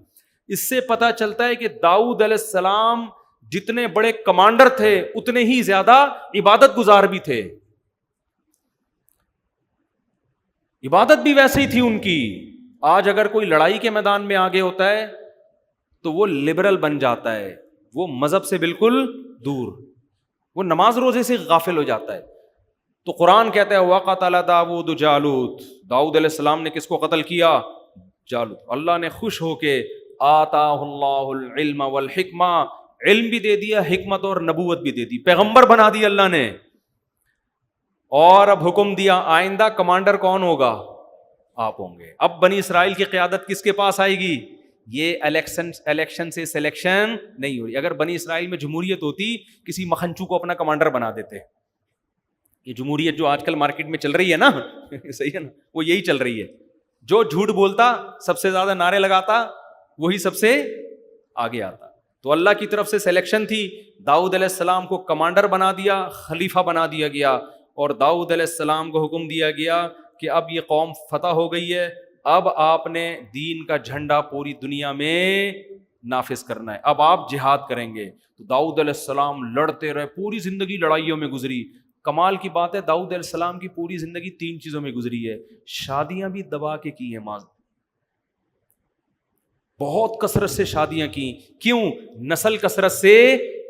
اس سے پتہ چلتا ہے کہ داؤد علیہ السلام جتنے بڑے کمانڈر تھے اتنے ہی زیادہ عبادت گزار بھی تھے. عبادت بھی ویسے ہی تھی ان کی. آج اگر کوئی لڑائی کے میدان میں آگے ہوتا ہے تو وہ لبرل بن جاتا ہے, وہ مذہب سے بالکل دور, وہ نماز روزے سے غافل ہو جاتا ہے. تو قرآن کہتا ہے وَقَتَلَ داؤد جالوت, داؤد علیہ السلام نے کس کو قتل کیا؟ جالوت. اللہ نے خوش ہو کے آتاہ اللہ العلم والحکمہ, علم بھی دے دیا, حکمت اور نبوت بھی دے دی, پیغمبر بنا دی اللہ نے. اور اب حکم دیا آئندہ کمانڈر کون ہوگا؟ آپ ہوں گے. اب بنی اسرائیل کی قیادت کس کے پاس آئے گی؟ یہ الیکشن سے سلیکشن نہیں ہوئی. اگر بنی اسرائیل میں جمہوریت ہوتی کسی مکھنچو کو اپنا کمانڈر بنا دیتے. یہ جمہوریت جو آج کل مارکیٹ میں چل رہی ہے نا صحیح ہے نا, وہ یہی چل رہی ہے. جو جھوٹ بولتا, سب سے زیادہ نعرے لگاتا, وہی سب سے آگے آتا. تو اللہ کی طرف سے سلیکشن تھی, داؤد علیہ السلام کو کمانڈر بنا دیا, خلیفہ بنا دیا گیا. اور داؤد علیہ السلام کو حکم دیا گیا کہ اب یہ قوم فتح ہو گئی ہے, اب آپ نے دین کا جھنڈا پوری دنیا میں نافذ کرنا ہے, اب آپ جہاد کریں گے. تو داؤد علیہ السلام لڑتے رہے, پوری زندگی لڑائیوں میں گزری. کمال کی بات ہے داؤد علیہ السلام کی پوری زندگی 3 چیزوں میں گزری ہے. شادیاں بھی دبا کے کی ہیں, بہت کثرت سے شادیاں کی. کیوں؟ نسل کثرت سے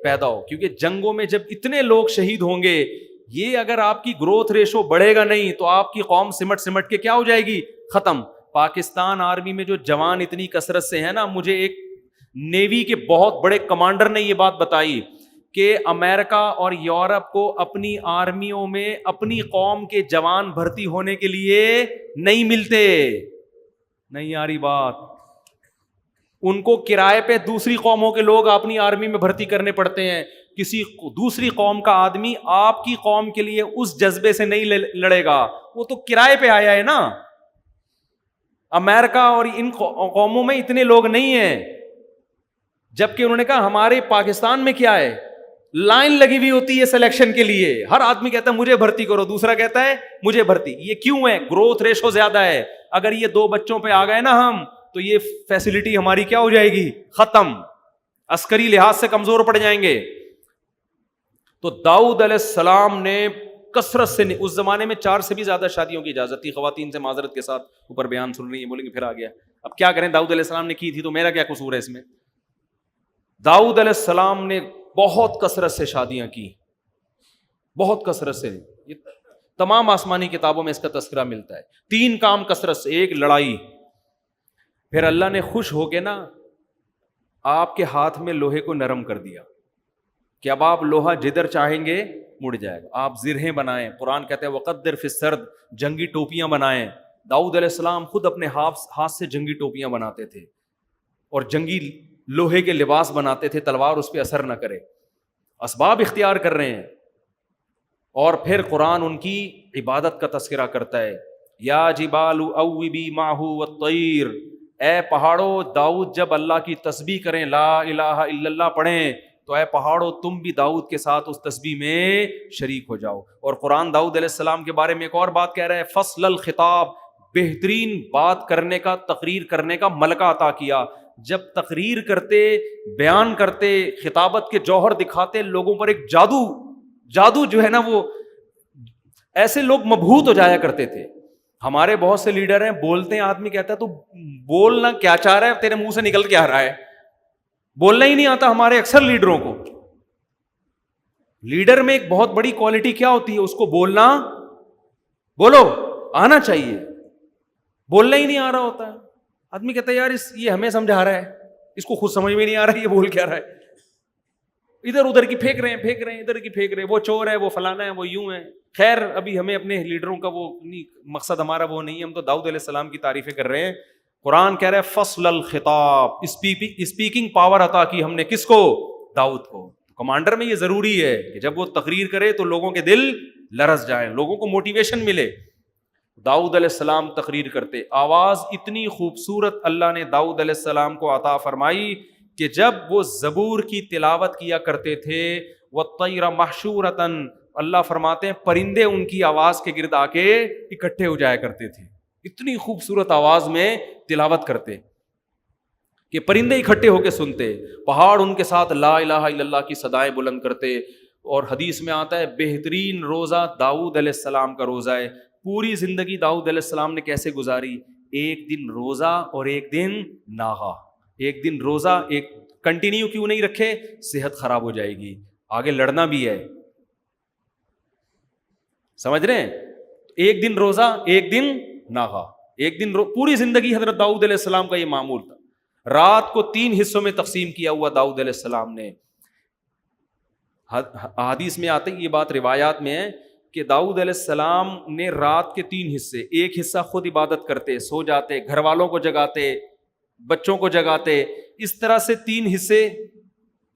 پیدا ہو. کیونکہ جنگوں میں جب اتنے لوگ شہید ہوں گے, یہ اگر آپ کی گروتھ ریشو بڑھے گا نہیں تو آپ کی قوم سمٹ کے کیا ہو جائے گی؟ ختم. پاکستان آرمی میں جو جوان اتنی کثرت سے ہے نا, مجھے ایک نیوی کے بہت بڑے کمانڈر نے یہ بات بتائی کہ امریکہ اور یورپ کو اپنی آرمیوں میں اپنی قوم کے جوان بھرتی ہونے کے لیے نہیں ملتے. نہیں آ رہی بات؟ ان کو کرائے پہ دوسری قوموں کے لوگ اپنی آرمی میں بھرتی کرنے پڑتے ہیں. کسی دوسری قوم کا آدمی آپ کی قوم کے لیے اس جذبے سے نہیں لڑے گا, وہ تو کرائے پہ آیا ہے نا. امریکہ اور ان قوموں میں اتنے لوگ نہیں ہیں, جبکہ انہوں نے کہا ہمارے پاکستان میں کیا ہے, لائن لگی ہوئی ہوتی ہے سلیکشن کے لیے. ہر آدمی کہتا ہے مجھے بھرتی کرو, دوسرا کہتا ہے مجھے بھرتی. یہ کیوں ہے؟ گروتھ ریشو زیادہ ہے. اگر یہ 2 بچوں پہ آ گئے نا ہم, تو یہ فیسلٹی ہماری کیا ہو جائے گی؟ ختم. عسکری لحاظ سے کمزور پڑ جائیں گے. تو داؤد علیہ السلام نے کثرت سے, اس زمانے میں 4 سے بھی زیادہ شادیوں کی اجازت تھی. خواتین سے معذرت کے ساتھ اوپر بیان سن رہی ہیں, بولیں گے پھر آ گیا. اب کیا کریں, داؤد علیہ السلام نے کی تھی تو میرا کیا قصور ہے اس میں؟ داؤد علیہ السلام نے بہت کثرت سے شادیاں کی, بہت کثرت سے. یہ تمام آسمانی کتابوں میں اس کا تذکرہ ملتا ہے. 3 کام کثرت سے. ایک لڑائی. پھر اللہ نے خوش ہو کے نا آپ کے ہاتھ میں لوہے کو نرم کر دیا کہ اب آپ لوہا جدھر چاہیں گے مڑ جائے گا. آپ زرہیں بنائیں. قرآن کہتے ہیں وقدر فی السرد, جنگی ٹوپیاں بنائیں. داؤد علیہ السلام خود اپنے ہاتھ سے جنگی ٹوپیاں بناتے تھے اور جنگی لوہے کے لباس بناتے تھے, تلوار اس پہ اثر نہ کرے. اسباب اختیار کر رہے ہیں. اور پھر قرآن ان کی عبادت کا تذکرہ کرتا ہے. یا جبال اوبی معہ والطیر, اے پہاڑوں, داؤد جب اللہ کی تسبیح کریں, لا الہ الا اللہ پڑھیں, تو اے پہاڑوں تم بھی داؤد کے ساتھ اس تسبیح میں شریک ہو جاؤ. اور قرآن داؤد علیہ السلام کے بارے میں ایک اور بات کہہ رہا ہے, فصل الخطاب, بہترین بات کرنے کا، تقریر کرنے کا ملکہ عطا کیا. جب تقریر کرتے، بیان کرتے، خطابت کے جوہر دکھاتے، لوگوں پر ایک جادو جو ہے نا، وہ ایسے لوگ مبہوت ہو جایا کرتے تھے. ہمارے بہت سے لیڈر ہیں، بولتے ہیں، آدمی کہتا ہے تو بولنا کیا چاہ رہا ہے، تیرے منہ سے نکل کے آ رہا ہے. بولنا ہی نہیں آتا ہمارے اکثر لیڈروں کو. لیڈر میں ایک بہت بڑی کوالٹی کیا ہوتی ہے؟ اس کو بولنا، بولو، آنا چاہیے. بولنا ہی نہیں آ رہا ہوتا ہے. آدمی کہتا ہے یار یہ ہمیں سمجھا رہا ہے، اس کو خود سمجھ میں نہیں آ رہا ہے یہ بول کیا رہا ہے. ادھر ادھر کی پھینک رہے ہیں، ادھر کی پھینک رہے ہیں، وہ چور ہے، وہ فلانا ہے، وہ یوں ہے. خیر ابھی ہمیں اپنے لیڈروں کا وہ مقصد ہمارا وہ نہیں ہے. ہم تو داؤد علیہ السلام کی تعریفیں کر رہے ہیں. قرآن کہہ رہا ہے فصل الخطاب، اسپیکنگ پاور عطا کی ہم نے کس کو؟ داؤد کو. کمانڈر میں یہ ضروری ہے کہ جب وہ تقریر کرے تو لوگوں کے دل لرز جائیں، لوگوں کو موٹیویشن ملے. داؤد علیہ السلام تقریر کرتے، آواز اتنی خوبصورت اللہ نے داؤد علیہ السلام کو عطا فرمائی کہ جب وہ زبور کی تلاوت کیا کرتے تھے، وَالطَّيْرَ مَحْشُورَةً، اللہ فرماتے ہیں پرندے ان کی آواز کے گرد آ کے اکٹھے ہو جایا کرتے تھے. اتنی خوبصورت آواز میں تلاوت کرتے کہ پرندے اکٹھے ہو کے سنتے. پہاڑ ان کے ساتھ لا الہ الا اللہ کی صدائیں بلند کرتے. اور حدیث میں آتا ہے بہترین روزہ داؤد علیہ السلام کا روزہ ہے. پوری زندگی داؤد علیہ السلام نے کیسے گزاری؟ ایک دن روزہ اور ایک دن ناغا. ایک دن روزہ، ایک کنٹینیو کیوں نہیں رکھے؟ صحت خراب ہو جائے گی، آگے لڑنا بھی ہے. سمجھ رہے ہیں؟ ایک دن روزہ، ایک دن ناغا، ایک دن پوری زندگی حضرت داؤد علیہ السلام کا یہ معمول تھا. رات کو 3 حصوں میں تقسیم کیا ہوا داؤد علیہ السلام نے. حدیث میں آتے یہ بات روایات میں ہے کہ داؤد علیہ السلام نے رات کے 3 حصے، ایک حصہ خود عبادت کرتے، سو جاتے، گھر والوں کو جگاتے، بچوں کو جگاتے. اس طرح سے 3 حصے،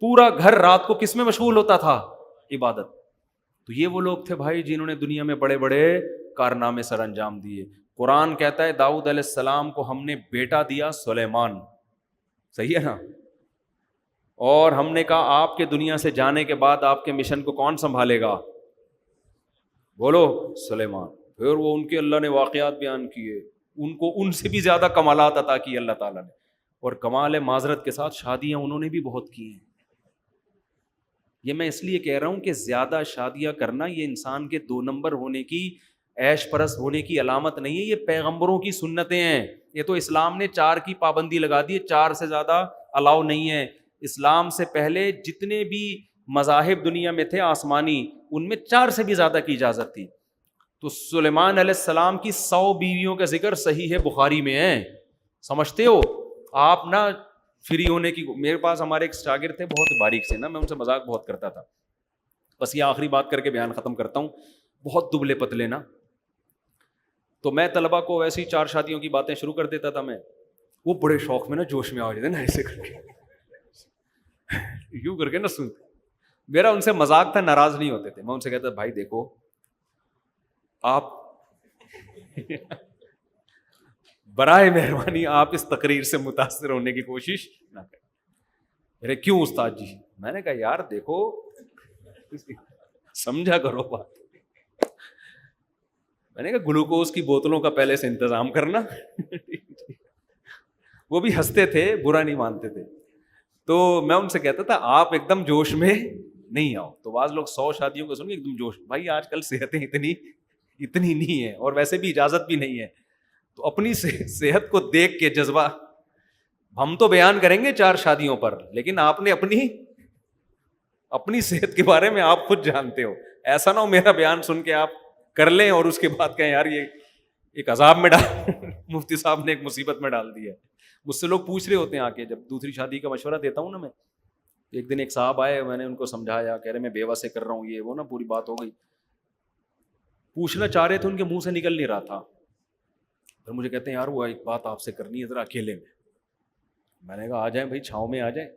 پورا گھر رات کو کس میں مشغول ہوتا تھا؟ عبادت. تو یہ وہ لوگ تھے بھائی جنہوں نے دنیا میں بڑے بڑے کارنامے سر انجام دیے. قرآن کہتا ہے داؤد علیہ السلام کو ہم نے بیٹا دیا سلیمان. صحیح ہے نا؟ اور ہم نے کہا آپ کے دنیا سے جانے کے بعد آپ کے مشن کو کون سنبھالے گا؟ بولو، سلیمان. پھر وہ ان کے اللہ نے واقعات بیان کیے، ان کو ان سے بھی زیادہ کمالات عطا کی اللہ تعالیٰ نے. اور کمال معذرت کے ساتھ شادیاں انہوں نے بھی بہت کی ہیں. یہ میں اس لیے کہہ رہا ہوں کہ زیادہ شادیاں کرنا یہ انسان کے 2 نمبر ہونے کی، عیش پرست ہونے کی علامت نہیں ہے. یہ پیغمبروں کی سنتیں ہیں. یہ تو اسلام نے 4 کی پابندی لگا دی ہے، 4 سے زیادہ الاؤ نہیں ہے. اسلام سے پہلے جتنے بھی مذاہب دنیا میں تھے آسمانی، ان میں 4 سے بھی زیادہ کی اجازت تھی. تو سلیمان علیہ السلام کی 100 بیویوں کا ذکر صحیح ہے بخاری میں ہے. سمجھتے ہو آپ نا فری ہونے کی. میرے پاس ہمارے ایک شاگرد تھے بہت باریک سے نا، میں ان سے مذاق بہت کرتا تھا. بس یہ آخری بات کر کے بیان ختم کرتا ہوں. بہت دبلے پتلے نا، تو میں طلبا کو ویسی 4 شادیوں کی باتیں شروع کر دیتا تھا. میں وہ بڑے شوق میں نا جوش میں آ جاتے نا، ایسے کر کے یوں کر کے نا سنتے. میرا ان سے مذاق تھا، ناراض نہیں ہوتے تھے. میں ان سے کہتا بھائی دیکھو آپ برائے مہربانی آپ اس تقریر سے متاثر ہونے کی کوشش نہ کریں. ارے کیوں استاد جی؟ میں نے کہا یار دیکھو سمجھا کرو بات. میں نے کہا گلوکوز کی بوتلوں کا پہلے سے انتظام کرنا. وہ بھی ہنستے تھے، برا نہیں مانتے تھے. تو میں ان سے کہتا تھا آپ ایک دم جوش میں نہیں آؤ. تو بعض لوگ 100 شادیوں کو سن کے ایک دم جوش. بھائی آج کل صحتیں اتنی نہیں ہیں، اور ویسے بھی اجازت بھی نہیں ہے. تو اپنی صحت کو دیکھ کے جذبہ، ہم تو بیان کریں گے 4 شادیوں پر، لیکن آپ نے اپنی صحت کے بارے میں آپ خود جانتے ہو. ایسا نہ ہو میرا بیان سن کے آپ کر لیں اور اس کے بعد کہیں یار یہ ایک عذاب میں ڈال مفتی صاحب نے ایک مصیبت میں ڈال دی ہے. مجھ سے لوگ پوچھ رہے ہوتے ہیں آ کے، جب دوسری شادی کا مشورہ دیتا ہوں نا میں. ایک دن ایک صاحب آئے، میں نے ان کو سمجھایا، کہہ رہے میں بیوہ سے کر رہا ہوں یہ وہ نا، پوری بات ہو گئی. پوچھنا چاہ رہے تھے، ان کے منہ سے نکل نہیں رہا تھا. پھر مجھے کہتے ہیں یار وہ ایک بات آپ سے کرنی ہے ذرا اکیلے میں. میں نے کہا آ جائیں بھائی، چھاؤں میں آ جائیں.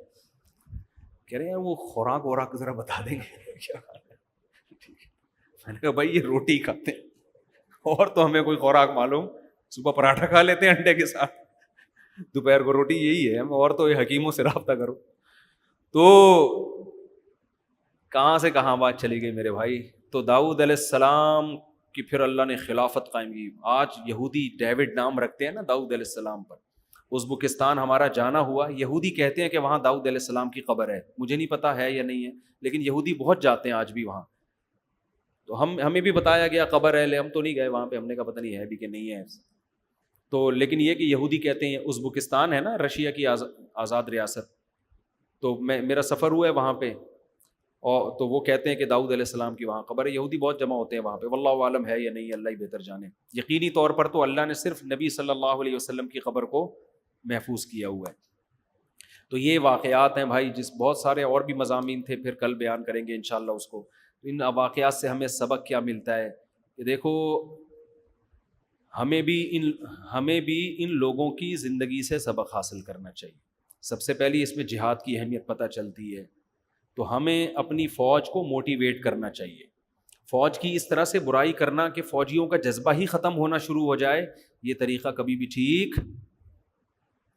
کہہ رہے ہیں یار وہ خوراک ذرا بتا دیں گے کیا؟ میں نے کہا بھائی یہ روٹی کھاتے ہیں اور تو ہمیں کوئی خوراک معلوم. صبح پراٹھا کھا لیتے ہیں انڈے کے ساتھ، دوپہر کو روٹی، یہی ہے. اور تو حکیموں سے رابطہ کرو. تو کہاں سے کہاں بات چلی گئی میرے بھائی. تو داؤد علیہ السلام کہ پھر اللہ نے خلافت قائم کی. آج یہودی ڈیوڈ نام رکھتے ہیں نا داؤد علیہ السلام پر. ازبکستان ہمارا جانا ہوا, یہودی کہتے ہیں کہ وہاں داؤد علیہ السلام کی قبر ہے, مجھے نہیں پتا ہے یا نہیں ہے, لیکن یہودی بہت جاتے ہیں آج بھی وہاں. تو ہمیں بھی بتایا گیا قبر ہے, ہم تو نہیں گئے وہاں پہ, ہم نے کہا پتہ نہیں ہے بھی کہ نہیں ہے. تو لیکن یہ کہ یہودی کہتے ہیں, ازبکستان ہے نا رشیا کی آزاد ریاست, تو میرا سفر ہوا ہے وہاں پہ, اور تو وہ کہتے ہیں کہ داؤد علیہ السلام کی وہاں قبر ہے. یہودی بہت جمع ہوتے ہیں وہاں پہ, واللہ عالم ہے یا نہیں, اللہ ہی بہتر جانے. یقینی طور پر تو اللہ نے صرف نبی صلی اللہ علیہ وسلم کی قبر کو محفوظ کیا ہوا ہے. تو یہ واقعات ہیں بھائی, جس بہت سارے اور بھی مضامین تھے, پھر کل بیان کریں گے انشاءاللہ اس کو. ان واقعات سے ہمیں سبق کیا ملتا ہے کہ دیکھو ہمیں بھی ان لوگوں کی زندگی سے سبق حاصل کرنا چاہیے. سب سے پہلی اس میں جہاد کی اہمیت پتہ چلتی ہے, تو ہمیں اپنی فوج کو موٹیویٹ کرنا چاہیے. فوج کی اس طرح سے برائی کرنا کہ فوجیوں کا جذبہ ہی ختم ہونا شروع ہو جائے, یہ طریقہ کبھی بھی ٹھیک.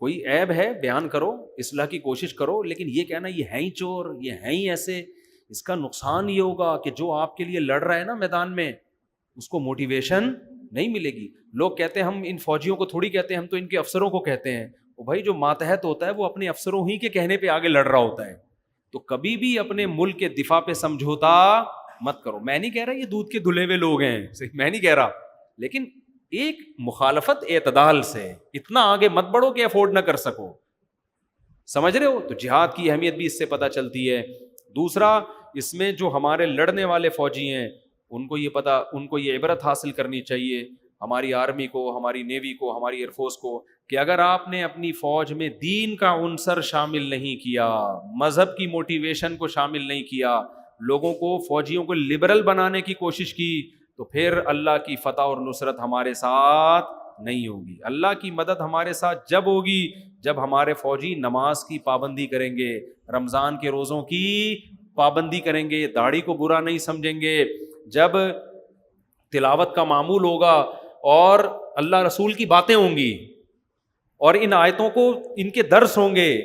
کوئی عیب ہے بیان کرو, اصلاح کی کوشش کرو, لیکن یہ کہنا یہ ہیں ہی چور, یہ ہیں ہی ایسے, اس کا نقصان یہ ہوگا کہ جو آپ کے لیے لڑ رہا ہے نا میدان میں, اس کو موٹیویشن نہیں ملے گی. لوگ کہتے ہیں ہم ان فوجیوں کو تھوڑی کہتے ہیں, ہم تو ان کے افسروں کو کہتے ہیں. وہ بھائی جو ماتحت ہوتا ہے وہ اپنے افسروں ہی کے کہنے پہ آگے لڑ رہا ہوتا ہے. تو کبھی بھی اپنے ملک کے دفاع پہ سمجھوتا مت کرو. میں نہیں کہہ رہا یہ دودھ کے دھلے ہوئے لوگ ہیں, میں نہیں کہہ رہا, لیکن ایک مخالفت اعتدال سے, اتنا آگے مت بڑھو کہ افورڈ نہ کر سکو. سمجھ رہے ہو؟ تو جہاد کی اہمیت بھی اس سے پتہ چلتی ہے. دوسرا, اس میں جو ہمارے لڑنے والے فوجی ہیں ان کو یہ عبرت حاصل کرنی چاہیے, ہماری آرمی کو, ہماری نیوی کو, ہماری ایئر فورس کو, کہ اگر آپ نے اپنی فوج میں دین کا عنصر شامل نہیں کیا, مذہب کی موٹیویشن کو شامل نہیں کیا, لوگوں کو, فوجیوں کو لبرل بنانے کی کوشش کی, تو پھر اللہ کی فتح اور نصرت ہمارے ساتھ نہیں ہوگی. اللہ کی مدد ہمارے ساتھ جب ہوگی جب ہمارے فوجی نماز کی پابندی کریں گے, رمضان کے روزوں کی پابندی کریں گے, داڑھی کو برا نہیں سمجھیں گے, جب تلاوت کا معمول ہوگا اور اللہ رسول کی باتیں ہوں گی, اور ان آیتوں کو ان کے درس ہوں گے,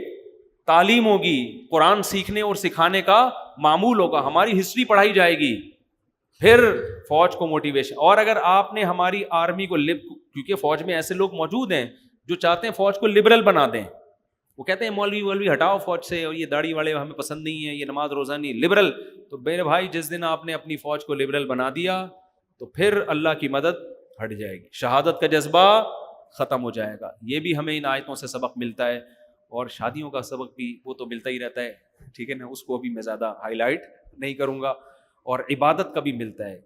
تعلیم ہوگی, قرآن سیکھنے اور سکھانے کا معمول ہوگا, ہماری ہسٹری پڑھائی جائے گی, پھر فوج کو موٹیویشن. اور اگر آپ نے ہماری آرمی کو کیونکہ فوج میں ایسے لوگ موجود ہیں جو چاہتے ہیں فوج کو لبرل بنا دیں, وہ کہتے ہیں مولوی ہٹاؤ فوج سے, اور یہ داڑھی والے ہمیں پسند نہیں ہے, یہ نماز روزہ نہیں, لبرل. تو میرے بھائی جس دن آپ نے اپنی فوج کو لبرل بنا دیا تو پھر اللہ کی مدد ہٹ جائے گی, شہادت کا جذبہ ختم ہو جائے گا. یہ بھی ہمیں ان آیتوں سے سبق ملتا ہے, اور شادیوں کا سبق بھی وہ تو ملتا ہی رہتا ہے, ٹھیک ہے نا, اس کو بھی میں زیادہ ہائی لائٹ نہیں کروں گا. اور عبادت کا بھی ملتا ہے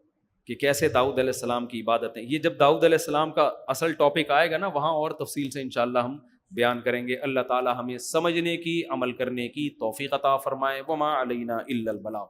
کہ کیسے داؤد علیہ السلام کی عبادتیں, یہ جب داؤد علیہ السلام کا اصل ٹاپک آئے گا نا, وہاں اور تفصیل سے انشاءاللہ ہم بیان کریں گے. اللہ تعالی ہمیں سمجھنے کی, عمل کرنے کی توفیق عطا فرمائے. وما علینا الا البلاغ.